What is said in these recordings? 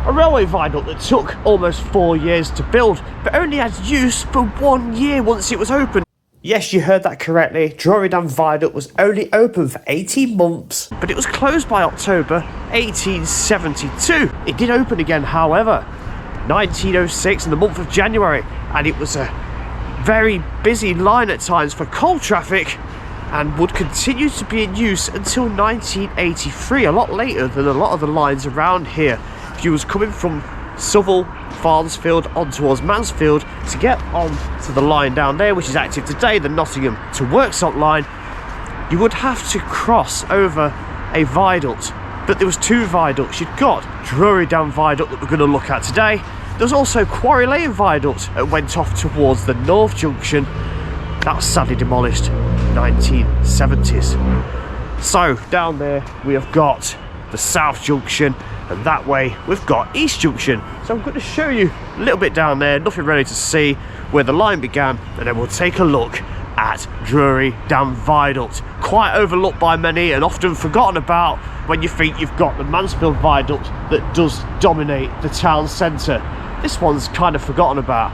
A railway viaduct that took almost 4 years to build, but only had use for 1 year once it was opened. Yes, you heard that correctly. Drury Dam Viaduct was only open for 18 months, but it was closed by October 1872. It did open again, however, 1906 in the month of January, and it was a very busy line at times for coal traffic and would continue to be in use until 1983, a lot later than a lot of the lines around here. If you was coming from Southwell, Mansfield on towards Mansfield to get on to the line down there, which is active today, the Nottingham to Worksop line, you would have to cross over a viaduct. But there was 2 viaducts. You'd got Drury Dam Viaduct that we're going to look at today. There was also Quarry Lane Viaduct that went off towards the North Junction. That was sadly demolished 1970s. So down there we have got the South Junction, and that way we've got East Junction. So I'm going to show you a little bit down there, nothing really to see, where the line began, and then we'll take a look at Drury Dam Viaduct. Quite overlooked by many and often forgotten about when you think you've got the Mansfield Viaduct that does dominate the town centre. This one's kind of forgotten about,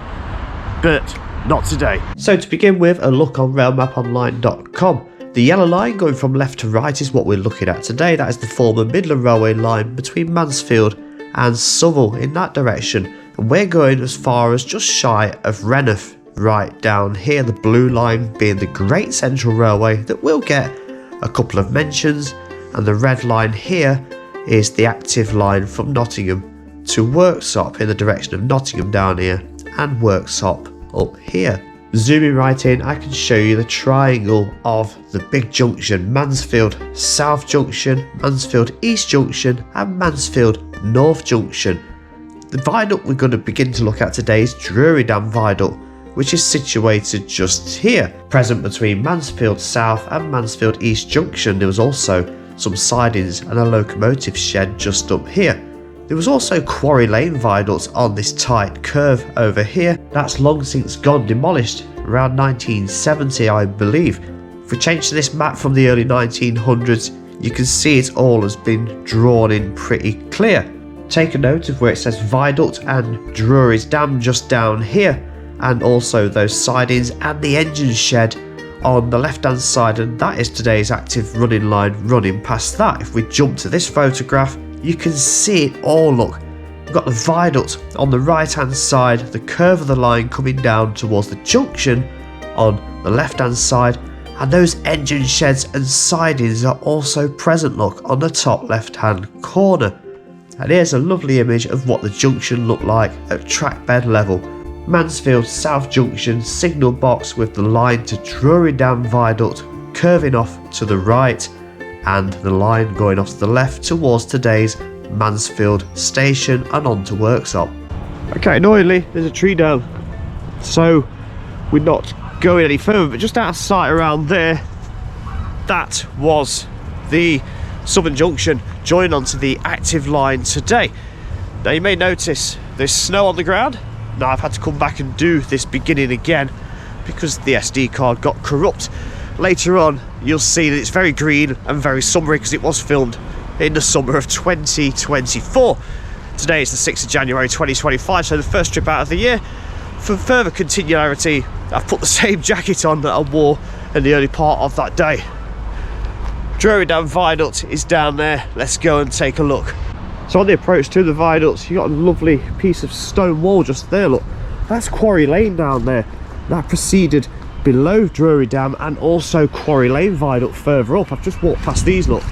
but not today. So to begin with, a look on railmaponline.com. The yellow line going from left to right is what we're looking at today. That is the former Midland Railway line between Mansfield and Southwell in that direction. And we're going as far as just shy of Rainworth. Right down here, the blue line being the Great Central Railway that will get a couple of mentions. And the red line here is the active line from Nottingham to Worksop in the direction of Nottingham down here and Worksop up here. Zooming right in, I can show you the triangle of the big junction: Mansfield South Junction, Mansfield East Junction and Mansfield North Junction. The viaduct we're going to begin to look at today is Drury Dam Viaduct, which is situated just here, present between Mansfield South and Mansfield East Junction. There was also some sidings and a locomotive shed just up here. There was also Quarry Lane Viaduct on this tight curve over here. That's long since gone demolished, around 1970 I believe. If we change to this map from the early 1900s, you can see it all has been drawn in pretty clear. Take a note of where it says Viaduct and Drury's Dam just down here, and also those sidings and the engine shed on the left hand side, and that is today's active running line running past that. If we jump to this photograph, you can see it all. Look, we've got the viaduct on the right hand side, the curve of the line coming down towards the junction on the left hand side, and those engine sheds and sidings are also present, look, on the top left hand corner. And here's a lovely image of what the junction looked like at track bed level. Mansfield South Junction signal box with the line to Drury Dam Viaduct curving off to the right, and the line going off to the left towards today's Mansfield station and on to Worksop. Okay, annoyingly there's a tree down, so we're not going any further, but just out of sight around there, that was the Southern Junction joining onto the active line today. Now you may notice there's snow on the ground. Now I've had to come back and do this beginning again because the SD card got corrupt. Later on you'll see that it's very green and very summery because it was filmed in the summer of 2024. Today is the 6th of January 2025, so the first trip out of the year. For further continuity, I've put the same jacket on that I wore in the early part of that day. Drury Dam Viaduct is down there. Let's go and take a look. So on the approach to the viaduct, you got a lovely piece of stone wall just there. Look, that's Quarry Lane down there. That proceeded below Drury Dam and also Quarry Lane Viaduct further up. I've just walked past these, look.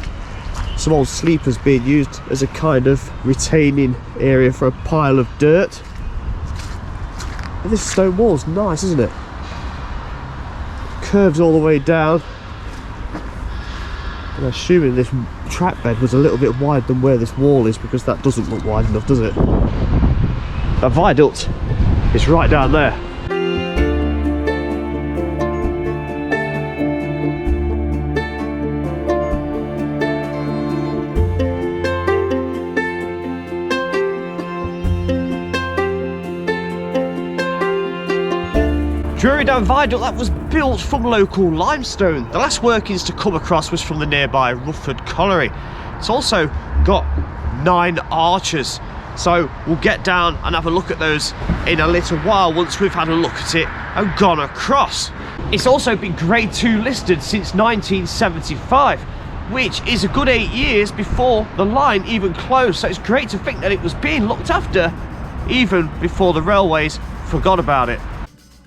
Some old sleepers being used as a kind of retaining area for a pile of dirt. And this stone wall's nice, isn't it? Curves all the way down. And I'm assuming this track bed was a little bit wider than where this wall is, because that doesn't look wide enough, does it? The viaduct is right down there. Drury Dam Viaduct, that was built from local limestone. The last workings to come across was from the nearby Rufford Colliery. It's also got 9 arches. So we'll get down and have a look at those in a little while once we've had a look at it and gone across. It's also been grade 2 listed since 1975, which is a good 8 years before the line even closed. So it's great to think that it was being looked after even before the railways forgot about it.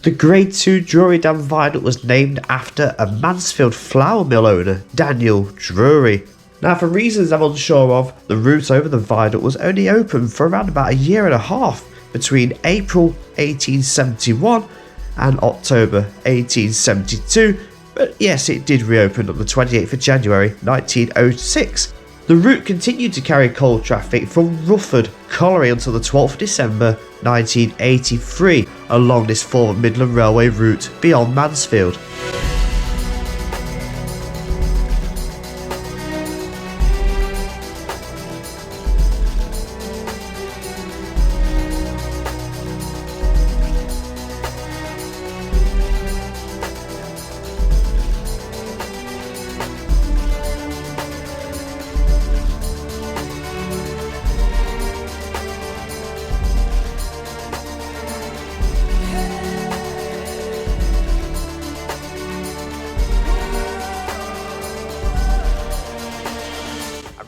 The grade 2 Drury Dam Viaduct was named after a Mansfield flour mill owner, Daniel Drury. Now, for reasons I'm unsure of, the route over the viaduct was only open for around about a year and a half between April 1871 and October 1872, but yes, it did reopen on the 28th of January 1906. The route continued to carry coal traffic from Rufford Colliery until the 12th of December 1983 along this former Midland Railway route beyond Mansfield.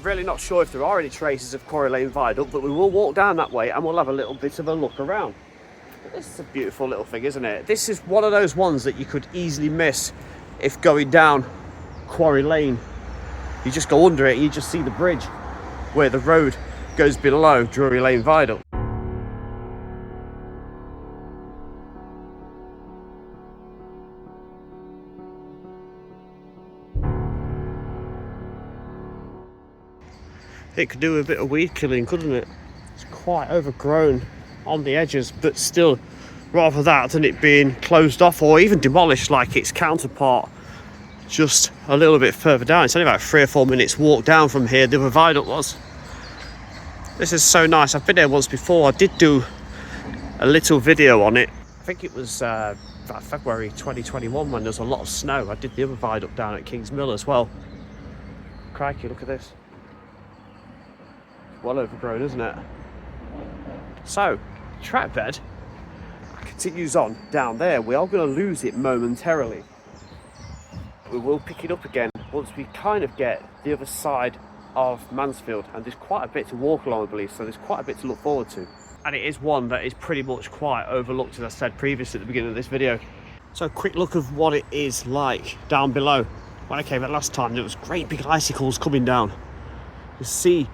Really not sure if there are any traces of Quarry Lane Viaduct, but we will walk down that way and we'll have a little bit of a look around. But this is a beautiful little thing, isn't it? This is one of those ones that you could easily miss if going down Quarry Lane. You just go under it and you just see the bridge where the road goes below Drury Lane Viaduct. It could do a bit of weed killing, couldn't it? It's quite overgrown on the edges, but still, rather that than it being closed off or even demolished like its counterpart just a little bit further down. It's only about 3 or 4 minutes walk down from here, the other viaduct was. This is so nice. I've been there once before. I did do a little video on it. I think it was about February 2021 when there was a lot of snow. I did the other viaduct down at Kings Mill as well. Crikey, look at this. Well overgrown, isn't it? So, track bed continues on down there. We are going to lose it momentarily. We will pick it up again once we kind of get the other side of Mansfield, and there's quite a bit to walk along, I believe, so there's quite a bit to look forward to. And it is one that is pretty much quite overlooked, as I said previously at the beginning of this video. So a quick look of what it is like down below. When I came out last time, there was great big icicles coming down. You see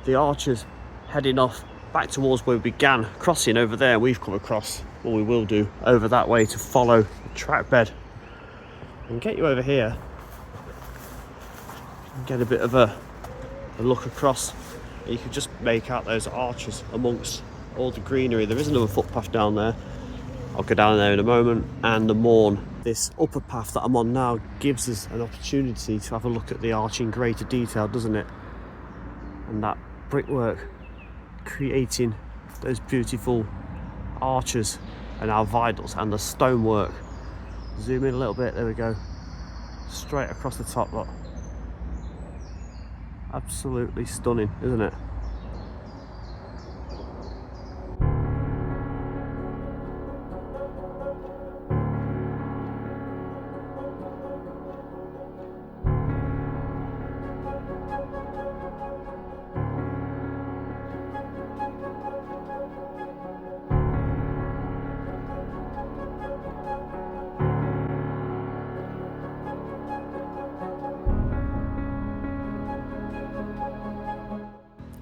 the archers heading off back towards where we began, crossing over there. We've come across, or we will do, over that way to follow the track bed and get you over here and get a bit of a look across. You can just make out those archers amongst all the greenery. There is another footpath down there. I'll go down there in a moment. And the Morn, this upper path that I'm on now, gives us an opportunity to have a look at the arch in greater detail, doesn't it? And that brickwork creating those beautiful arches and our viaducts and the stonework. Zoom in a little bit, there we go. Straight across the top, look. Absolutely stunning, isn't it?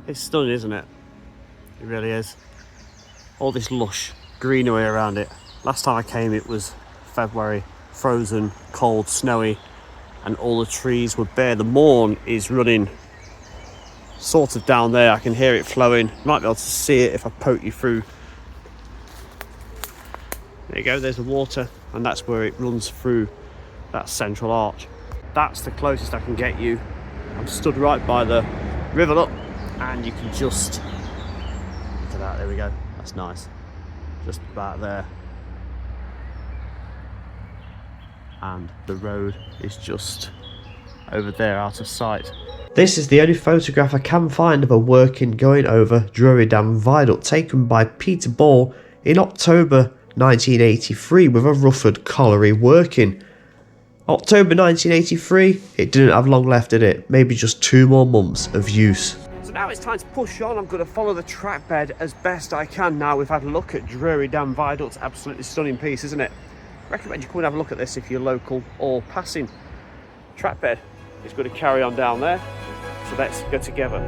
It's stunning, isn't it? It really is. All this lush greenery around it. Last time I came it was February, frozen, cold, snowy, and all the trees were bare. The Morn is running sort of down there. I can hear it flowing. You might be able to see it if I poke you through. There you go, there's the water, and that's where it runs through that central arch. That's the closest I can get you. I'm stood right by the river, look. And you can just look at that, there we go, that's nice, just about there, and the road is just over there out of sight. This is the only photograph I can find of a working going over Drury Dam Viaduct, taken by Peter Ball in October 1983 with a Rufford Colliery working. October 1983, it didn't have long left in it, maybe just 2 more months of use. So now it's time to push on. I'm going to follow the track bed as best I can now we've had a look at Drury Dam Viaduct. Absolutely stunning piece, isn't it? Recommend you come and have a look at this if you're local or passing. Track bed is going to carry on down there, so let's go together.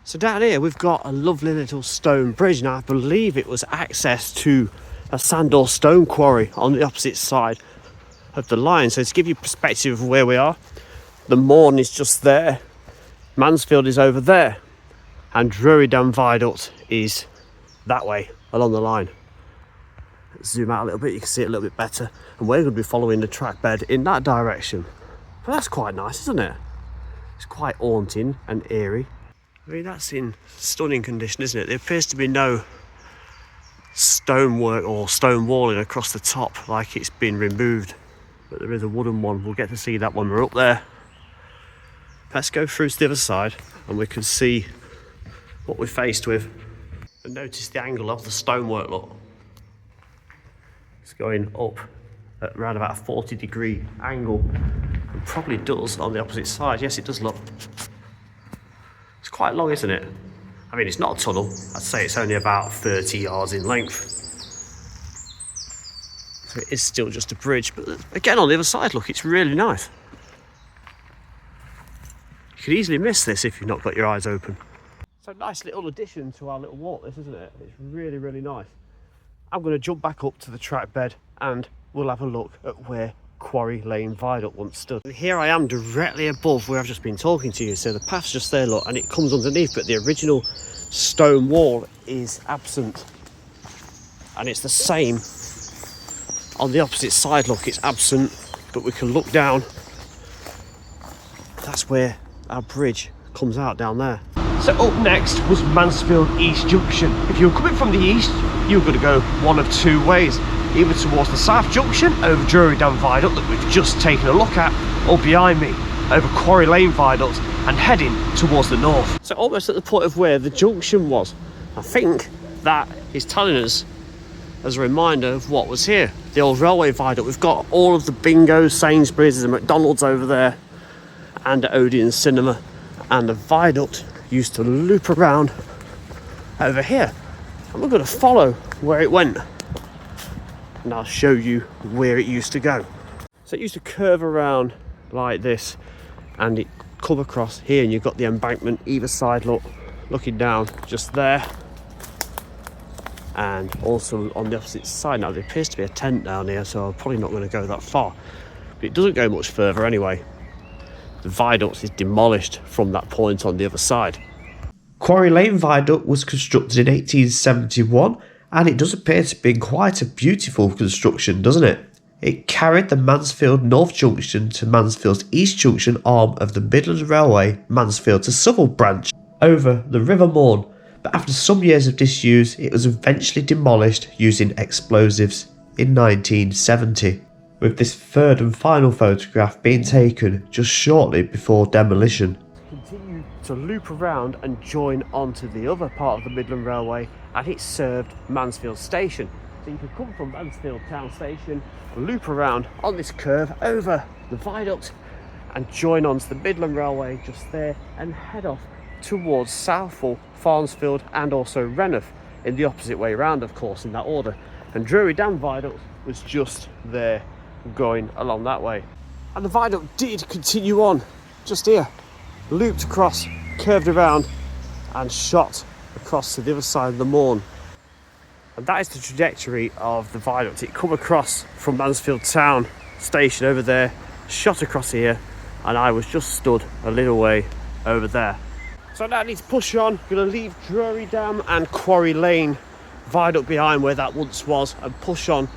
So down here we've got a lovely little stone bridge. Now I believe it was access to a sand or stone quarry on the opposite side of the line. So to give you perspective of where we are, the Mourne is just there, Mansfield is over there, and Drury Dam Viaduct is that way along the line. Let's zoom out a little bit, you can see it a little bit better, and we're going to be following the track bed in that direction. But that's quite nice, isn't it? It's quite haunting and eerie. I mean, that's in stunning condition, isn't it? There appears to be no stonework or stone walling across the top, like it's been removed, but there is a wooden one. We'll get to see that when we're up there. Let's go through to the other side and we can see what we're faced with. And notice the angle of the stonework, look. It's going up at around about a 40-degree angle. It probably does on the opposite side. Yes, it does, look. It's quite long, isn't it? I mean, it's not a tunnel. I'd say it's only about 30 yards in length. So it is still just a bridge. But again, on the other side, look, it's really nice. You could easily miss this if you've not got your eyes open. So nice little addition to our little walk, this, isn't it? It's really, really nice. I'm going to jump back up to the track bed and we'll have a look at where Quarry Lane Viaduct once stood. And here I am directly above where I've just been talking to you. So the path's just there, look, and it comes underneath, but the original stone wall is absent. And it's the same on the opposite side, look, it's absent, but we can look down. That's where our bridge comes out down there. So up next was Mansfield East Junction. If you were coming from the east, you were going to go one of 2 ways. Either towards the South Junction over Drury Dam Viaduct that we've just taken a look at, or behind me over Quarry Lane Viaduct and heading towards the north. So almost at the point of where the junction was. I think that is telling us as a reminder of what was here. The old railway viaduct. We've got all of the bingos, Sainsbury's, and McDonald's over there, and the Odeon Cinema, and the viaduct used to loop around over here. And we're going to follow where it went. And I'll show you where it used to go. So it used to curve around like this and it come across here, and you've got the embankment either side, look, looking down just there, and also on the opposite side. Now there appears to be a tent down here, so I'm probably not going to go that far, but it doesn't go much further anyway. The viaduct is demolished from that point on the other side. Quarry Lane Viaduct was constructed in 1871, and it does appear to be quite a beautiful construction, doesn't it? It carried the Mansfield North Junction to Mansfield's East Junction arm of the Midland Railway Mansfield to Southwell branch over the River Mourne, but after some years of disuse it was eventually demolished using explosives in 1970, with this third and final photograph being taken just shortly before demolition. Continue to loop around and join onto the other part of the Midland Railway, and it served Mansfield Station. So you could come from Mansfield Town Station, loop around on this curve over the viaduct and join onto the Midland Railway just there and head off towards Southwell, Farnsfield and also Rainworth, in the opposite way round, of course, in that order. And Drury Dam Viaduct was just there going along that way. And the viaduct did continue on just here, looped across, curved around and shot across to the other side of the Mourne. And that is the trajectory of the viaduct. It come across from Mansfield Town Station over there, shot across here, and I was just stood a little way over there. So now I need to push on. I'm going to leave Drury Dam and Quarry Lane Viaduct behind where that once was and push on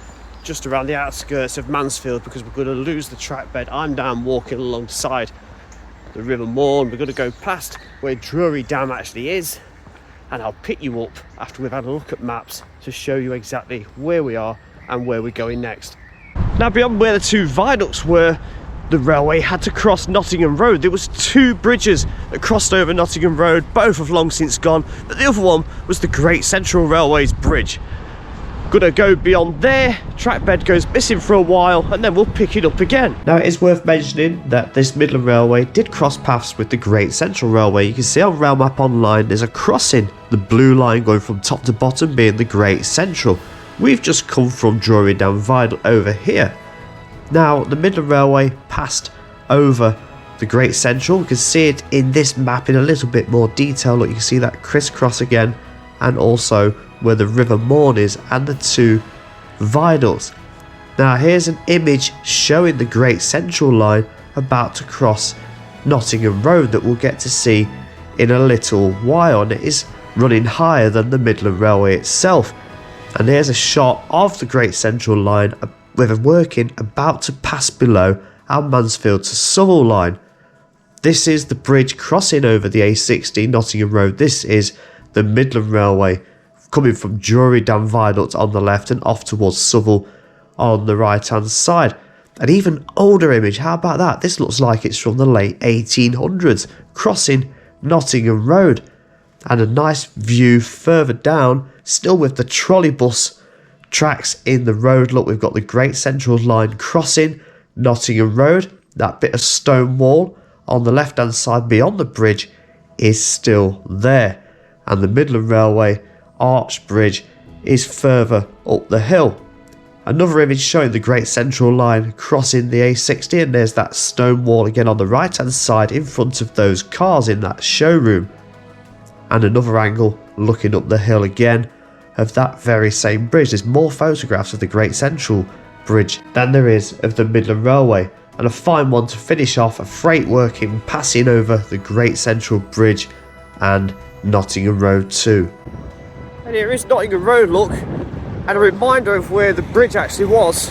just around the outskirts of Mansfield, because we're going to lose the track bed. I'm down walking alongside the River Mourne. We're going to go past where Drury Dam actually is, and I'll pick you up after we've had a look at maps to show you exactly where we are and where we're going next. Now, beyond where the two viaducts were, the railway had to cross Nottingham Road. There was two bridges that crossed over Nottingham Road, both have long since gone, but the other one was the Great Central Railway's bridge. Gonna go beyond there, track bed goes missing for a while, and then we'll pick it up again. Now, it is worth mentioning that this Midland Railway did cross paths with the Great Central Railway. You can see on Rail Map Online there's a crossing, the blue line going from top to bottom being the Great Central. We've just come from Drury Dam Viaduct over here. Now, the Midland Railway passed over the Great Central. You can see it in this map in a little bit more detail. Look, you can see that crisscross again, and also where the River Mourne is and the two viaducts. Now, here's an image showing the Great Central line about to cross Nottingham Road that we'll get to see in a little while, and it is running higher than the Midland Railway itself. And here's a shot of the Great Central line with a working about to pass below our Mansfield to Southwell line. This is the bridge crossing over the A60 Nottingham Road. This is the Midland Railway coming from Drury Dam Viaduct on the left and off towards Southwell on the right hand side. An even older image, how about that? This looks like it's from the late 1800s, crossing Nottingham Road. And a nice view further down, still with the trolleybus tracks in the road. Look, we've got the Great Central line crossing Nottingham Road. That bit of stone wall on the left hand side beyond the bridge is still there. And the Midland Railway arch bridge is further up the hill. Another image showing the Great Central line crossing the A60, and there's that stone wall again on the right hand side in front of those cars in that showroom. And another angle looking up the hill again of that very same bridge. There's more photographs of the Great Central bridge than there is of the Midland Railway, and a fine one to finish off, a freight working passing over the Great Central bridge and Nottingham Road too. And here is Nottingham Road, look, and a reminder of where the bridge actually was,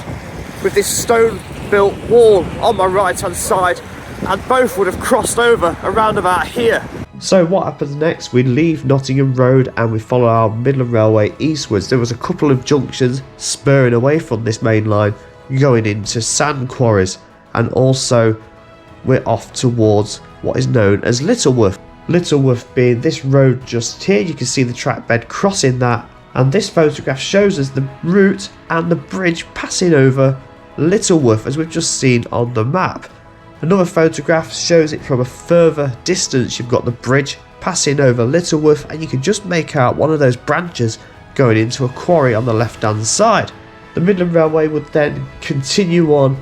with this stone built wall on my right hand side, and both would have crossed over around about here. So what happens next? We leave Nottingham Road and we follow our Midland Railway eastwards. There was a couple of junctions spurring away from this main line going into sand quarries, and also we're off towards what is known as Littleworth. Littleworth being this road just here. You can see the track bed crossing that, and this photograph shows us the route and the bridge passing over Littleworth as we've just seen on the map. Another photograph shows it from a further distance. You've got the bridge passing over Littleworth, and you can just make out one of those branches going into a quarry on the left hand side. The Midland Railway would then continue on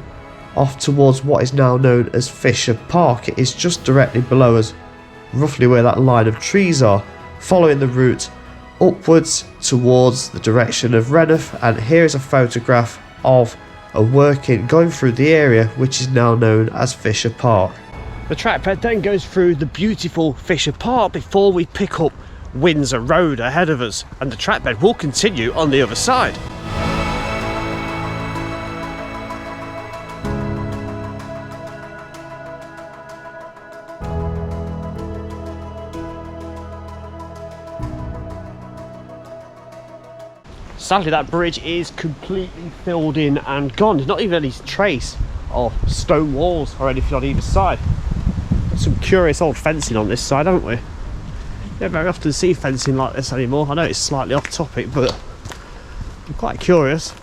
off towards what is now known as Fisher Park. It is just directly below us, roughly where that line of trees are, following the route upwards towards the direction of Rainworth. And here is a photograph of a working going through the area which is now known as Fisher Park. The trackbed then goes through the beautiful Fisher Park before we pick up Windsor Road ahead of us, and the trackbed will continue on the other side. Sadly, that bridge is completely filled in and gone. There's not even any trace of stone walls or anything on either side. Some curious old fencing on this side, haven't we? You don't very often see fencing like this anymore. I know it's slightly off topic, but I'm quite curious.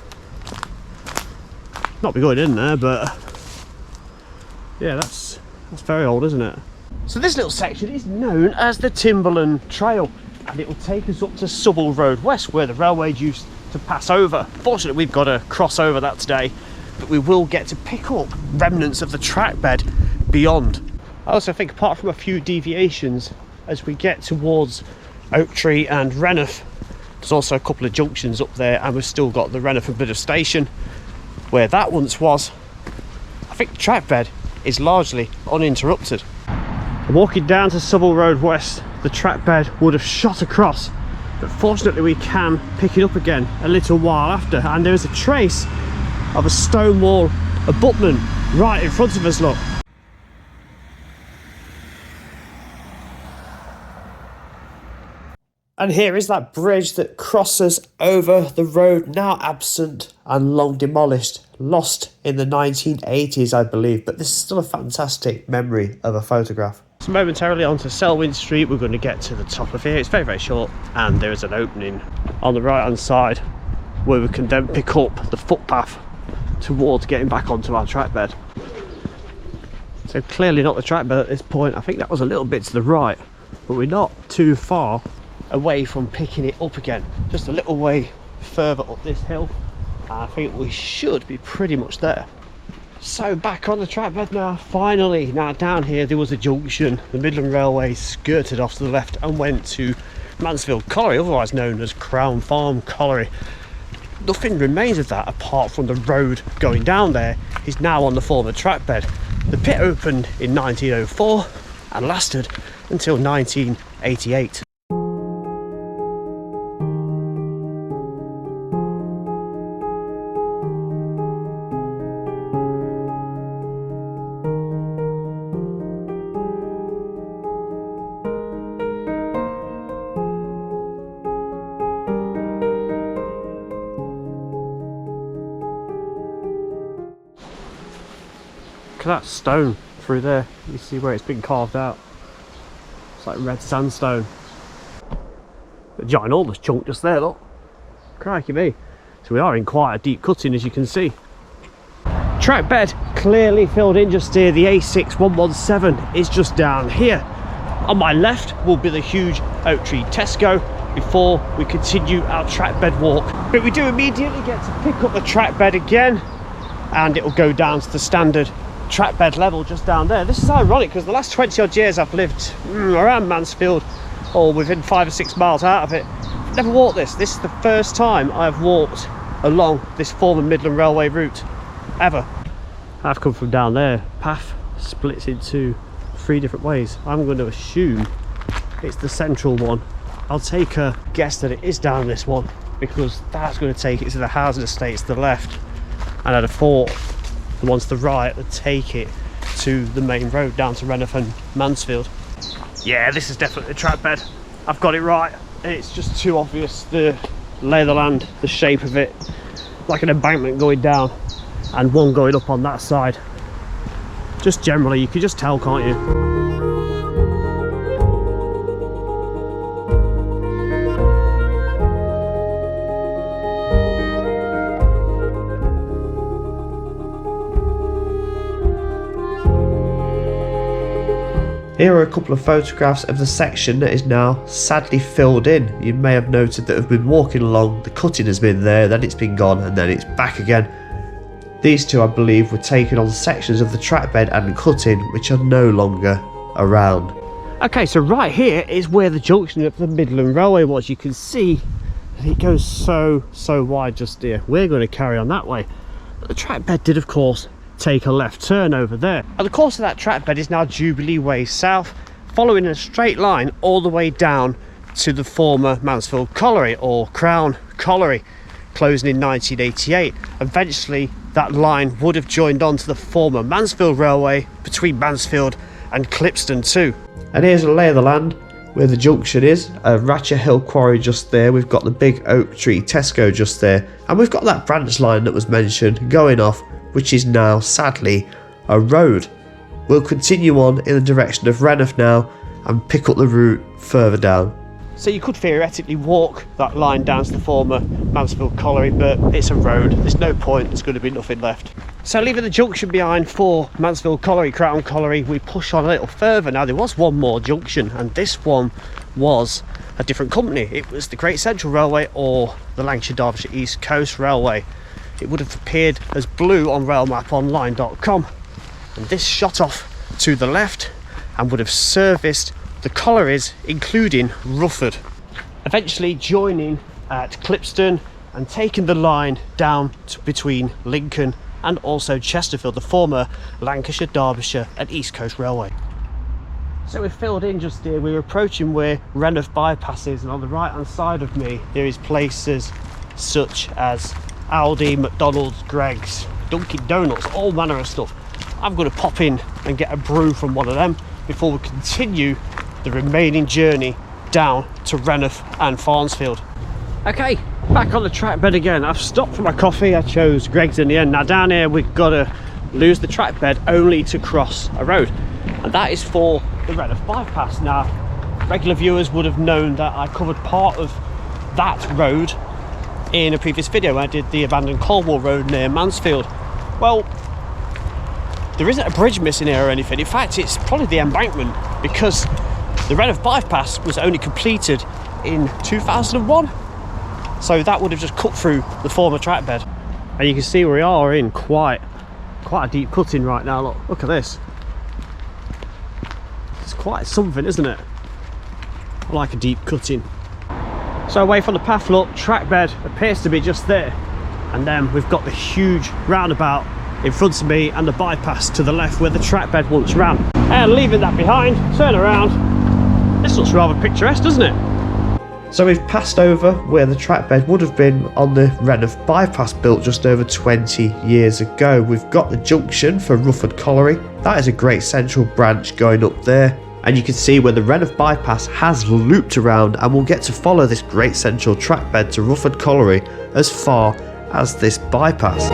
Not be going in there, but yeah, that's very old, isn't it? So this little section is known as the Timberland Trail, and it will take us up to Southwell Road West, where the railway used to pass over. Fortunately, we've got to cross over that today, but we will get to pick up remnants of the track bed beyond. I also think, apart from a few deviations, as we get towards Oak Tree and Rainworth, there's also a couple of junctions up there, and we've still got the Rainworth and Bidder Station where that once was. I think the track bed is largely uninterrupted. Walking down to Southwell Road West, the track bed would have shot across, but fortunately we can pick it up again a little while after, and there is a trace of a stone wall abutment right in front of us, look. And here is that bridge that crosses over the road, now absent and long demolished, lost in the 1980s, I believe, but this is still a fantastic memory of a photograph. So momentarily onto Selwyn Street, we're going to get to the top of here. It's very, very short, and there is an opening on the right hand side where we can then pick up the footpath towards getting back onto our track bed. So clearly not the track bed at this point. I think that was a little bit to the right, but we're not too far away from picking it up again, just a little way further up this hill. I think we should be pretty much there. So back on the track bed now, finally. Now down here there was a junction. The Midland Railway skirted off to the left and went to Mansfield Colliery, otherwise known as Crown Farm Colliery. Nothing remains of that apart from the road going down there is now on the former track bed. The pit opened in 1904 and lasted until 1988. Look at that stone through there. You see where it's been carved out. It's like red sandstone. A ginormous chunk just there, look. Crikey me. So we are in quite a deep cutting, as you can see. Track bed clearly filled in just here. The A6117 is just down here. On my left will be the huge oak tree Tesco before we continue our track bed walk. But we do immediately get to pick up the track bed again, and it will go down to the standard track bed level just down there. This is ironic because the last 20 odd years I've lived around Mansfield, or within 5 or 6 miles out of it. I've never walked this. This is the first time I've walked along this former Midland Railway route ever. I've come from down there. Path splits into 3 different ways. I'm going to assume it's the central one. I'll take a guess that it is down this one, because that's going to take it to the housing estates to the left, and I'd have thought the ones to the right would take it to the main road down to Rainworth and Mansfield. Yeah, this is definitely the track bed. I've got it right. It's just too obvious, the lay of the land, the shape of it, like an embankment going down and one going up on that side. Just generally, you can just tell, can't you? Here are a couple of photographs of the section that is now sadly filled in. You may have noted that I've been walking along, the cutting has been there, then it's been gone, and then it's back again. These two, I believe, were taken on sections of the track bed and cutting which are no longer around. Okay, so right here is where the junction of the Midland Railway was. You can see it goes so wide just here. We're going to carry on that way. But the track bed did, of course, take a left turn over there, and the course of that track bed is now Jubilee Way South, following in a straight line all the way down to the former Mansfield Colliery, or Crown Colliery, closing in 1988. Eventually that line would have joined on to the former Mansfield Railway between Mansfield and Clipston too. And here's a lay of the land where the junction is. Ratchet Hill Quarry just there, we've got the big oak tree Tesco just there, and we've got that branch line that was mentioned going off, which is now sadly a road. We'll continue on in the direction of Rainworth now and pick up the route further down. So you could theoretically walk that line down to the former Mansfield Colliery, but it's a road, there's no point, there's going to be nothing left. So leaving the junction behind for Mansfield Colliery, Crown Colliery, we push on a little further. Now there was one more junction, and this one was a different company. It was the Great Central Railway, or the Lancashire Derbyshire East Coast Railway. It would have appeared as blue on railmaponline.com, and this shot off to the left and would have serviced the collieries, including Rufford, eventually joining at Clipston and taking the line down to between Lincoln and also Chesterfield, the former Lancashire, Derbyshire and East Coast Railway. So we've filled in just here. We're approaching where Rainworth bypass is, and on the right hand side of me there is places such as Aldi, McDonald's, Greggs, Dunkin' Donuts, all manner of stuff. I'm going to pop in and get a brew from one of them before we continue the remaining journey down to Rainworth and Mansfield. Okay, back on the track bed again. I've stopped for my coffee. I chose Greggs in the end. Now down here we've got to lose the track bed only to cross a road, and that is for the Rainworth bypass. Now regular viewers would have known that I covered part of that road in a previous video when I did the abandoned coal wall road near Mansfield. Well, there isn't a bridge missing here or anything. In fact, it's probably the embankment, because the Rainworth bypass was only completed in 2001, so that would have just cut through the former track bed. And you can see we are in quite a deep cutting right now. Look at this. It's quite something, isn't it? I like a deep cutting. So away from the path, look, track bed appears to be just there, and then we've got the huge roundabout in front of me and the bypass to the left where the track bed once ran. And leaving that behind, turn around. This looks rather picturesque, doesn't it? So we've passed over where the track bed would have been on the Rainworth bypass, built just over 20 years ago. We've got the junction for Rufford Colliery. That is a great central branch going up there. And you can see where the Rainworth bypass has looped around, and we'll get to follow this great central track bed to Rufford Colliery as far as this bypass.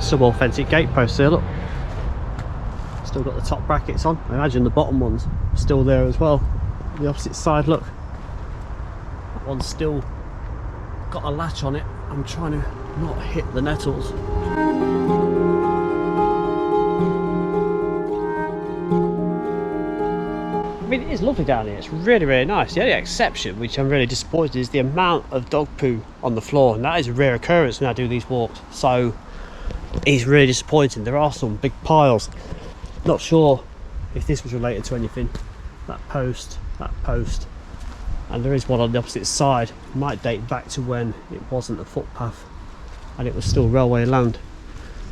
Some authentic gate posts here, look. Still got the top brackets on. I imagine the bottom one's still there as well. The opposite side, look. That one's still got a latch on it. I'm trying to not hit the nettles. I mean, it is lovely down here. It's really, really nice. The only exception, which I'm really disappointed, is the amount of dog poo on the floor, and that is a rare occurrence when I do these walks. So it's really disappointing. There are some big piles. Not sure if this was related to anything. That post, and there is one on the opposite side. It might date back to when it wasn't a footpath and it was still railway land.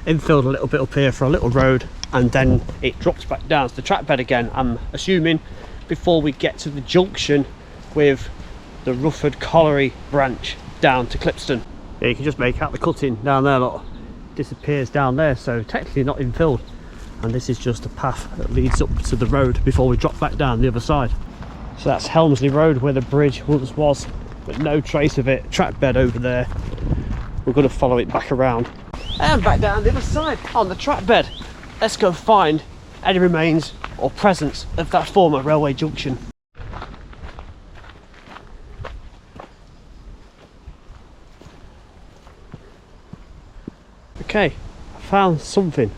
Infilled a little bit up here for a little road, and then it drops back down to the track bed again, I'm assuming, before we get to the junction with the Rufford Colliery branch down to Clipston. Yeah, you can just make out the cutting down there, look, disappears down there, so technically not infilled. And this is just a path that leads up to the road before we drop back down the other side. So that's Helmsley Road, where the bridge once was, but no trace of it. Track bed over there. We're going to follow it back around and back down the other side on the track bed. Let's go find any remains or presence of that former railway junction. Okay, I found something.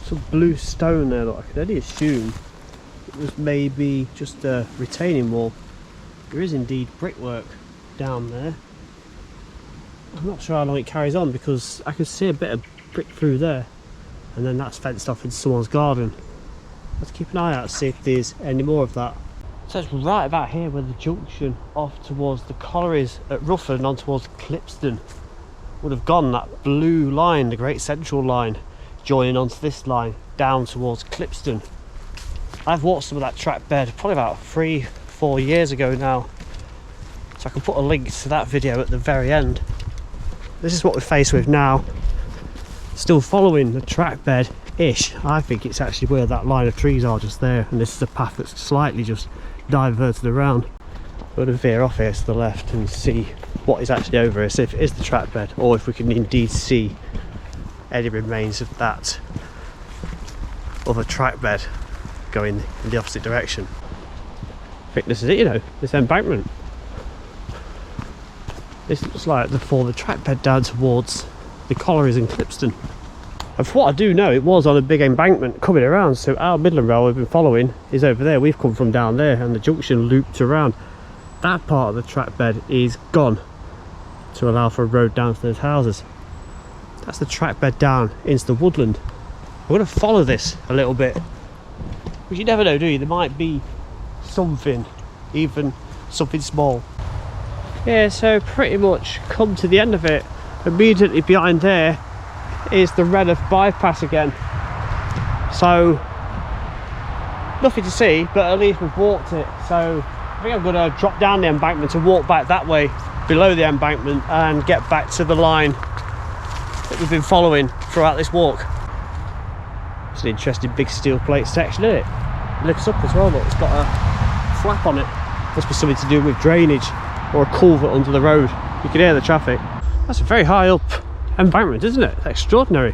Some blue stone there, look. I could only assume it was maybe just a retaining wall. There is indeed brickwork down there. I'm not sure how long it carries on, because I can see a bit of brick through there, and then that's fenced off into someone's garden. Let's keep an eye out to see if there's any more of that. So it's right about here where the junction off towards the collieries at Rufford and on towards Clipston would have gone. That blue line, the Great Central line, joining onto this line down towards Clipston. I've walked some of that track bed probably about 3-4 years ago now, so I can put a link to that video at the very end. This is what we're faced with now, still following the track bed ish. I think it's actually where that line of trees are just there, and this is a path that's slightly just diverted around. We're going to veer off here to the left and see what is actually over here, see if it is the track bed, or if we can indeed see any remains of that other track bed going in the opposite direction. I think this is it, you know, this embankment. This looks like the track bed down towards the collieries in Clipston. And for what I do know, it was on a big embankment coming around, so our Midland Railway we've been following is over there. We've come from down there, and the junction looped around. That part of the track bed is gone to allow for a road down to those houses. That's the track bed down into the woodland. We're going to follow this a little bit, because you never know, do you? There might be something, even something small. Yeah, so pretty much come to the end of it. Immediately behind there is the Rainworth bypass again. So nothing to see, but at least we've walked it. So I think I'm going to drop down the embankment and walk back that way below the embankment and get back to the line that we've been following throughout this walk. It's an interesting big steel plate section, isn't it? It lifts up as well, look, it's got a flap on it. Must be something to do with drainage or a culvert under the road. You can hear the traffic. That's a very high up embankment, isn't it? It's extraordinary.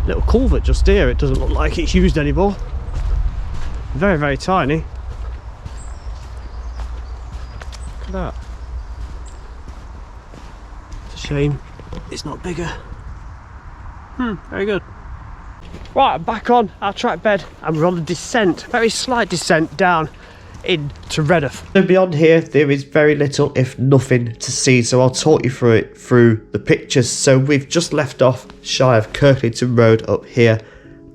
Little culvert just here, it doesn't look like it's used anymore. Very, very tiny. Look at that. It's a shame it's not bigger. Very good. Right, I'm back on our track bed and we're on the descent, very slight descent down into Rainworth. So beyond here there is very little if nothing to see, so I'll talk you through it through the pictures. So we've just left off shy of Kirklington Road up here,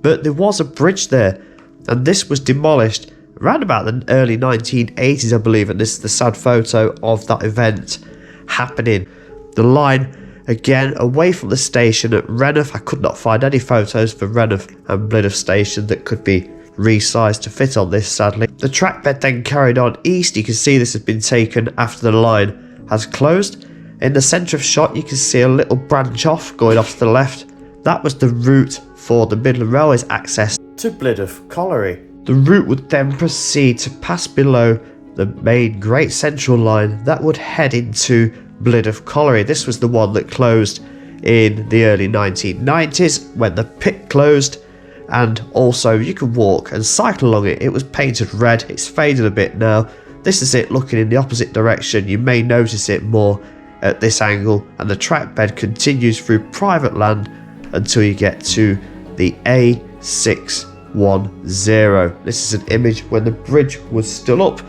but there was a bridge there and this was demolished around about the early 1980s, I believe, and this is the sad photo of that event happening. The line again away from the station at Rainworth. I could not find any photos for Rainworth and Blyth station that could be resized to fit on this, sadly. The track bed then carried on east. You can see this has been taken after the line has closed. In the centre of shot you can see a little branch off going off to the left. That was the route for the Midland Railway's access to Rufford Colliery. The route would then proceed to pass below the main Great Central line that would head into Rufford Colliery. This was the one that closed in the early 1990s when the pit closed, and also you can walk and cycle along it. It was painted red, it's faded a bit now. This is it looking in the opposite direction. You may notice it more at this angle, and the track bed continues through private land until you get to the A610. This is an image when the bridge was still up.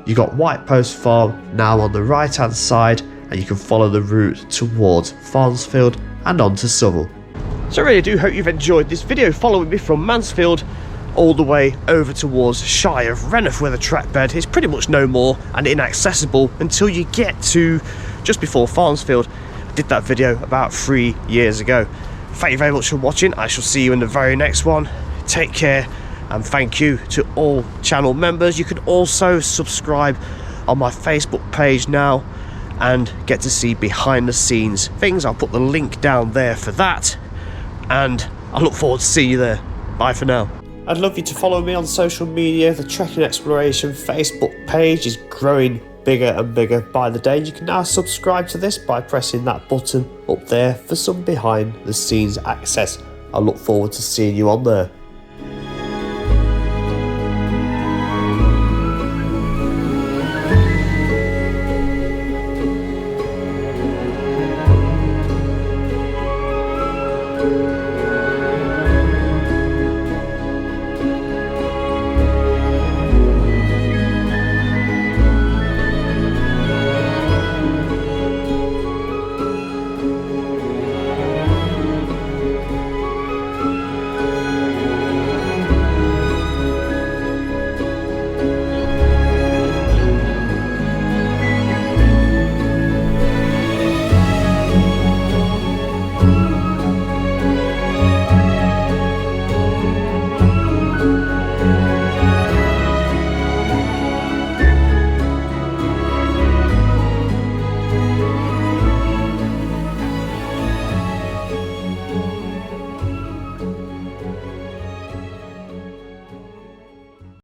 You got White Post Farm now on the right hand side, and you can follow the route towards Mansfield and on to Southwell. So I really do hope you've enjoyed this video following me from Mansfield all the way over towards shy of Rainworth, where the track bed is pretty much no more and inaccessible until you get to just before Mansfield. I did that video about 3 years ago. Thank you very much for watching. I shall see you in the very next one. Take care, and thank you to all channel members. You can also subscribe on my Facebook page now and get to see behind the scenes things. I'll put the link down there for that, and I look forward to seeing you there. Bye for now. I'd love you to follow me on social media. The Trekking Exploration Facebook page is growing bigger and bigger by the day. You can now subscribe to this by pressing that button up there for some behind the scenes access. I look forward to seeing you on there.